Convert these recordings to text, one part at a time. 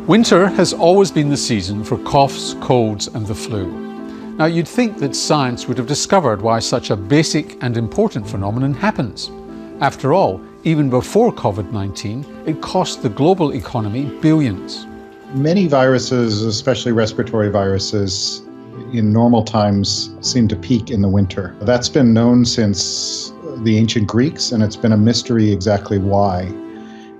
Winter has always been the season for coughs, colds and the flu. Now you'd think that science would have discovered why such a basic and important phenomenon happens. After all, even before COVID-19, it cost the global economy billions. Many viruses, especially respiratory viruses, in normal times seem to peak in the winter. That's been known since the ancient Greeks, and it's been a mystery exactly why.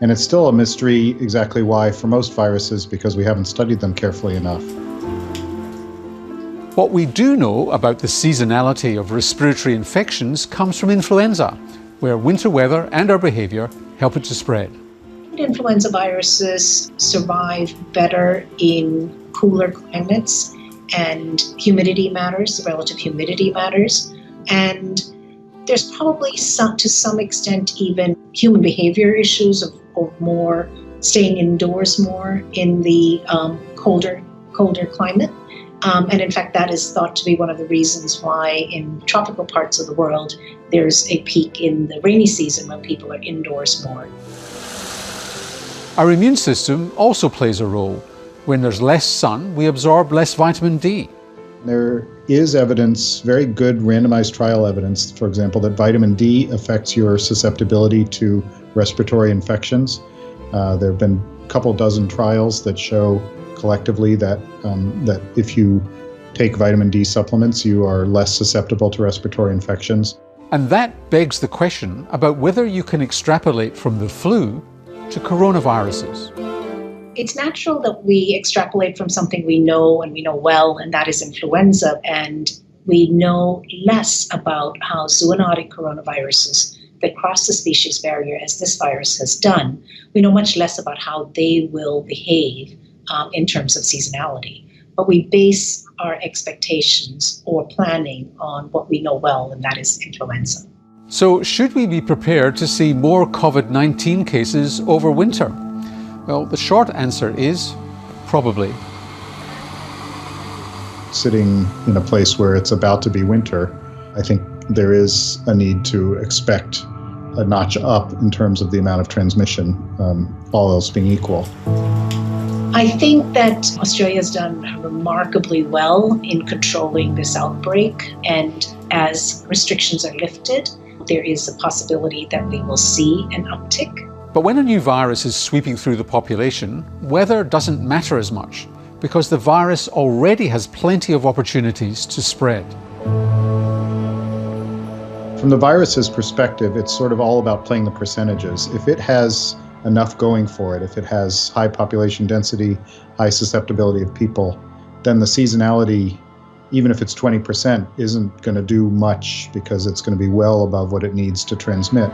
And it's still a mystery exactly why for most viruses, because we haven't studied them carefully enough. What we do know about the seasonality of respiratory infections comes from influenza, where winter weather and our behaviour help it to spread. Influenza viruses survive better in cooler climates, and humidity matters, relative humidity matters, and there's probably to some extent even human behavior issues of more staying indoors more in the colder climate. And in fact, that is thought to be one of the reasons why in tropical parts of the world there's a peak in the rainy season when people are indoors more. Our immune system also plays a role. When there's less sun, we absorb less vitamin D. There is evidence, very good randomized trial evidence, for example, that vitamin D affects your susceptibility to respiratory infections. There have been a couple dozen trials that show collectively that if you take vitamin D supplements, you are less susceptible to respiratory infections. And that begs the question about whether you can extrapolate from the flu to coronaviruses. It's natural that we extrapolate from something we know and we know well, and that is influenza, and we know less about how zoonotic coronaviruses that cross the species barrier, as this virus has done, we know much less about how they will behave in terms of seasonality. But we base our expectations or planning on what we know well, and that is influenza. So should we be prepared to see more COVID-19 cases over winter? Well, the short answer is probably. Sitting in a place where it's about to be winter, I think there is a need to expect a notch up in terms of the amount of transmission, all else being equal. I think that Australia has done remarkably well in controlling this outbreak, and as restrictions are lifted, there is a possibility that we will see an uptick. But when a new virus is sweeping through the population, weather doesn't matter as much because the virus already has plenty of opportunities to spread. From the virus's perspective, it's sort of all about playing the percentages. If it has enough going for it, if it has high population density, high susceptibility of people, then the seasonality, even if it's 20%, isn't going to do much because it's going to be well above what it needs to transmit.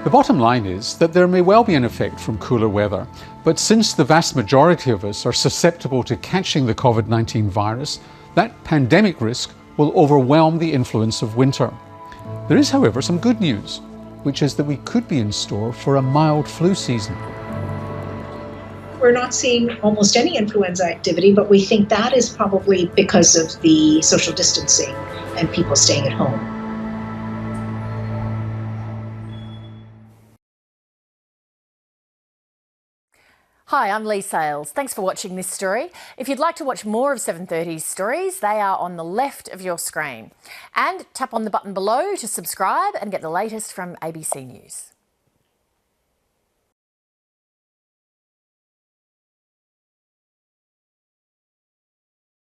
The bottom line is that there may well be an effect from cooler weather, but since the vast majority of us are susceptible to catching the COVID-19 virus, that pandemic risk will overwhelm the influence of winter. There is, however, some good news, which is that we could be in store for a mild flu season. We're not seeing almost any influenza activity, but we think that is probably because of the social distancing and people staying at home. Hi, I'm Lee Sales. Thanks for watching this story. If you'd like to watch more of 7:30's stories, they are on the left of your screen. And tap on the button below to subscribe and get the latest from ABC News.